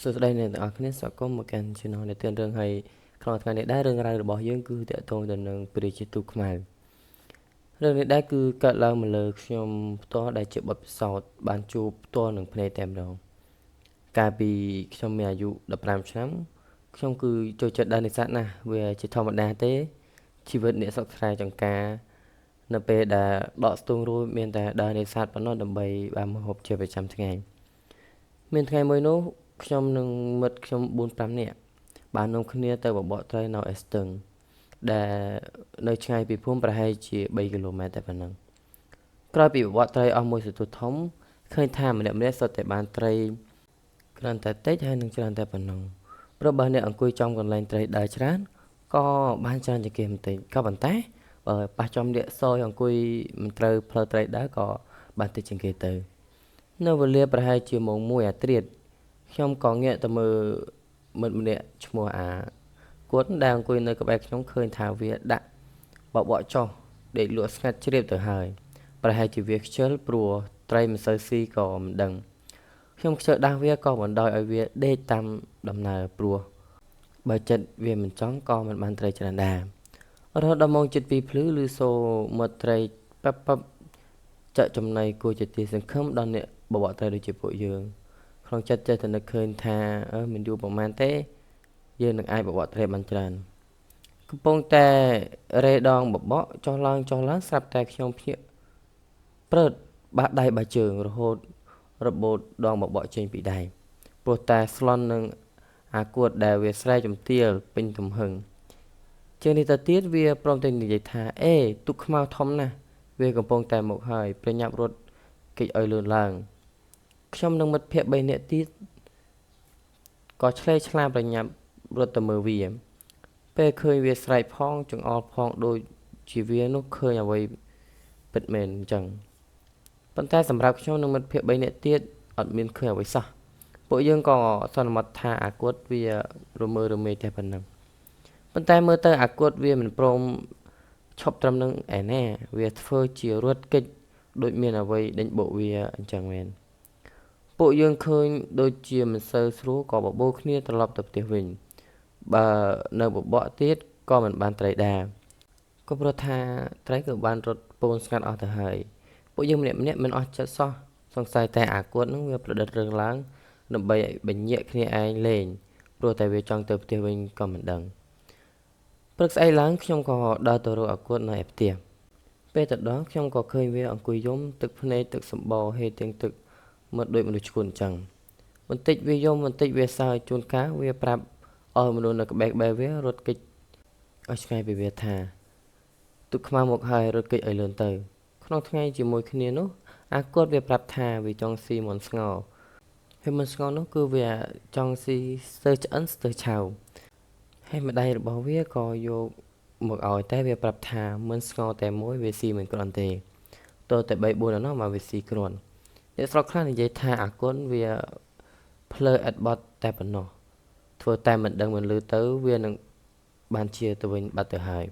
សួស្តីអ្នកទាំងអស់គ្នាស្វាគមន៍មកកាន់ Channel នៃរឿងរឿងហើយក្នុងថ្ងៃនេះដែររឿងរ៉ាវរបស់យើងគឺតាក់ទងទៅនឹងព្រះរាជាទូតខ្មៅរឿងនេះដែរគឺកើតឡើងមកលើខ្ញុំផ្ទាល់ដែលជាបទពិសោធន៍បានជួបផ្ទាល់នឹងភ្នែកតែម្ដងកាលពីខ្ញុំមានអាយុ15ឆ្នាំខ្ញុំគឺចូលចិត្តដើរនេសាទណាស់វាជាធម្មតាទេជីវិតអ្នកសិក្សាចង្ការនៅពេលដែលដកស្ទូងរួចមានតែដើរនេសាទប៉ុណ្ណោះដើម្បីបានម្ហូបជាប្រចាំថ្ងៃមានថ្ងៃមួយនោះខ្ញុំនិងមិត្តខ្ញុំ4-5នាក់បាននាំគ្នាទៅបបកត្រីនៅអេស្ទឹងដែលនៅឆ្ងាយពីភូមិប្រហែលជា3គីឡូម៉ែត្រតែប៉ុណ្ណឹងក្រោយពីបបកត្រីអស់មួយសន្ទុះធំឃើញថាម្នាក់ៗសុទ្ធតែបានត្រីគ្រាន់តែតិចហើយនឹងច្រើនតែប៉ុណ្ណឹងព្រោះបើអ្នកអង្គុយចំកន្លែងត្រីដើរច្រើនក៏បានច្រើនជាងគេបន្តិចក៏ប៉ុន្តែបើប៉ះចំលាកសយអង្គុយមិនត្រូវផ្លូវត្រីដើរក៏បានតិចជាងគេទៅនៅវេលាប្រហែលជាម៉ោង1អាត្រៀតខ្ញុំក៏ងាកទៅមើលមិត្តម្នាក់ឈ្មោះអាគាត់ដែលអង្គុយនៅក្បែរខ្ញុំឃើញថាវាដាក់បបកចុះដេកលក់ស្ងាត់ជ្រាបទៅហើយប្រហែលជាវាខ្ជិលព្រោះត្រីមិនសូវស៊ីក៏មិនដឹងខ្ញុំខ្ជិលដាស់វាក៏បណ្ដោយឲ្យវាដេកតាមដំណើរព្រោះបើចិត្តវាមិនចង់ក៏មិនបានត្រីច្រើនដែររហូតដល់ម៉ោងជិត2ភ្លឺឬសូរមាត់ត្រីប៉ាប់ចាក់ចំណៃគួរជាទីសង្ឃឹមដល់អ្នកបបកត្រីដូចជាពួកយើងក្នុងចិត្តចេះតែនឹកឃើញថាមិនយូរប្រហែលទេយើងនឹងអាចបបកត្រីបានច្រើនកំពុងតែរេដងបបកចុះឡើងស្រាប់តែខ្ញុំភ្ញាក់ព្រឺតបាក់ដៃបាក់ជើងរហូតរបូតដងបបកចេញពីដៃព្រោះតែស្លន់នឹងអាគួតដែលវាស្រែកជំទាវពេញទំហឹងជាងនេះទៅទៀតវាព្រមទាំងនិយាយថាអេទូកខ្មៅធំណាស់វាកំពុងតែមកហើយប្រញាប់រត់គេចឲ្យលឿនឡើងខ្ញុំនិងមិត្តភ័ក្តិ3នាក់ទៀតក៏ឆ្លេឆ្លាប្រញាប់រត់ទៅមើលវាពេលឃើញវាស្រែកផងចង្អុលផងដូចជាវានោះឃើញអ្វីពិតមែនអញ្ចឹងប៉ុន្តែសម្រាប់ខ្ញុំនិងមិត្តភ័ក្តិ3នាក់ទៀតអត់មានឃើញអ្វីសោះពួកយើងក៏សន្មតថាអាគួតវារមើរមេតែប៉ុណ្ណឹងប៉ុន្តែមើលទៅអាគួតវាមិនព្រមឈប់ត្រឹមនឹងឯណាវាធ្វើជារត់គេចដូចមានអ្វីដេញបោកវាអញ្ចឹងមែនពួកយើងឃើញដូចជាមិនសូវស្រួលក៏បបោគ្នាត្រឡប់ទៅផ្ទះវិញបើនៅបបកទៀតក៏មិនបានត្រីដែរក៏ព្រោះថាត្រីក៏បានរត់ពូនស្ងាត់អស់ទៅហើយពួកយើងម្នាក់មិនអស់ចិត្តសោះសង្ស័យតែអាគួតនឹងវាប្រឌិតរឿងឡើងដើម្បីបញ្ញែកគ្នាឯងលេងព្រោះតែវាចង់ទៅផ្ទះវិញក៏មិនដឹងព្រឹកស្អែកឡើងខ្ញុំក៏ដើរទៅរកអាគួតនៅឯផ្ទះពេលទៅដល់ខ្ញុំក៏ឃើញវាអង្គុយយំទឹកភ្នែកទឹកសម្បោហេទាំងទឹកមកដូចមនុស្សឈួនអញ្ចឹងបន្តិចវាយំបន្តិចវាសើចជួនកាលវាប្រាប់ឲ្យមនុស្សនៅក្បែរវារត់គេចឲ្យឆ្ងាយពីវាថាទុកខ្មៅមកហើយរត់គេចឲ្យលឿនទៅក្នុងថ្ងៃជាមួយគ្នានោះអាគតវាប្រាប់ថាវាចង់ស៊ីមន់ស្ងោហើយមន់ស្ងោនោះគឺវាចង់ស៊ីស្ទើរឆ្អិនស្ទើរឆៅហើយម្ដាយរបស់វាក៏យកមកឲ្យតែវាប្រាប់ថាមន់ស្ងោតែមួយវាស៊ីមិនគ្រាន់ទេតើតែ3 4ដល់នោះមកវាស៊ីគ្រាន់អ្នកស្រុកខ្លះនិយាយថាអាគុនវាភ្លើឥតបត់តែប៉ុណ្ណោះធ្វើតែមិនដឹងមិនលឺទៅវានឹងបានជាទៅវិញបាត់ទៅហើយ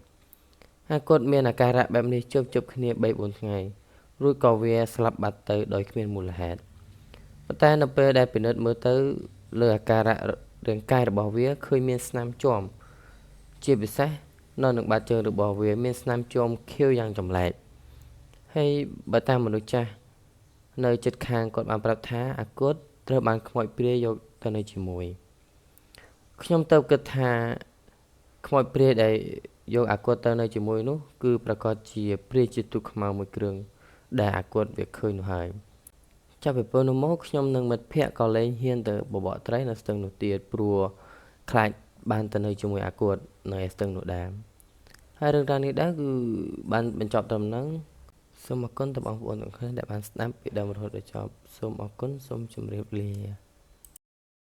អាគុនមានអាការៈបែបនេះជប់គ្នា3 4ថ្ងៃរួចក៏វាស្លាប់បាត់ទៅដោយគ្មានមូលហេតុប៉ុន្តែនៅពេលដែលពិនិត្យមើលទៅលើអាការៈរាងកាយរបស់វាឃើញមានស្នាមជាំជាពិសេសនៅនឹងបាតជើងរបស់វាមានស្នាមជាំខៀវយ៉ាងចម្លែកហើយបើតាមមនុស្សចាស់នៅចិត្តខាងគាត់បានប្រាប់ថាអាគតត្រូវបានខ្មោចព្រាយយកទៅនៅជាមួយខ្ញុំទៅគិតថាខ្មោចព្រាយដែលយកអាគតទៅនៅជាមួយនោះគឺប្រកាសជាព្រាយជាទូកខ្មៅមួយគ្រឿងដែលអាគតវាឃើញនោះហើយចាប់ពីពេលនោះមកខ្ញុំនិងមិត្តភ័ក្តិក៏លែងហ៊ានទៅបបកត្រីនៅស្ទឹងនោះទៀតព្រោះខ្លាចបានទៅនៅជាមួយអាគតនៅស្ទឹងនោះដែរហើយរឿងរ៉ាវនេះដែរគឺបានបញ្ចប់ត្រឹមហ្នឹងសូមអរគុណទៅបងប្អូនទាំងអស់ដែលបានស្ដាប់ពីដើមរហូតដល់ចប់សូមអរគុណសូមជម្រាបលា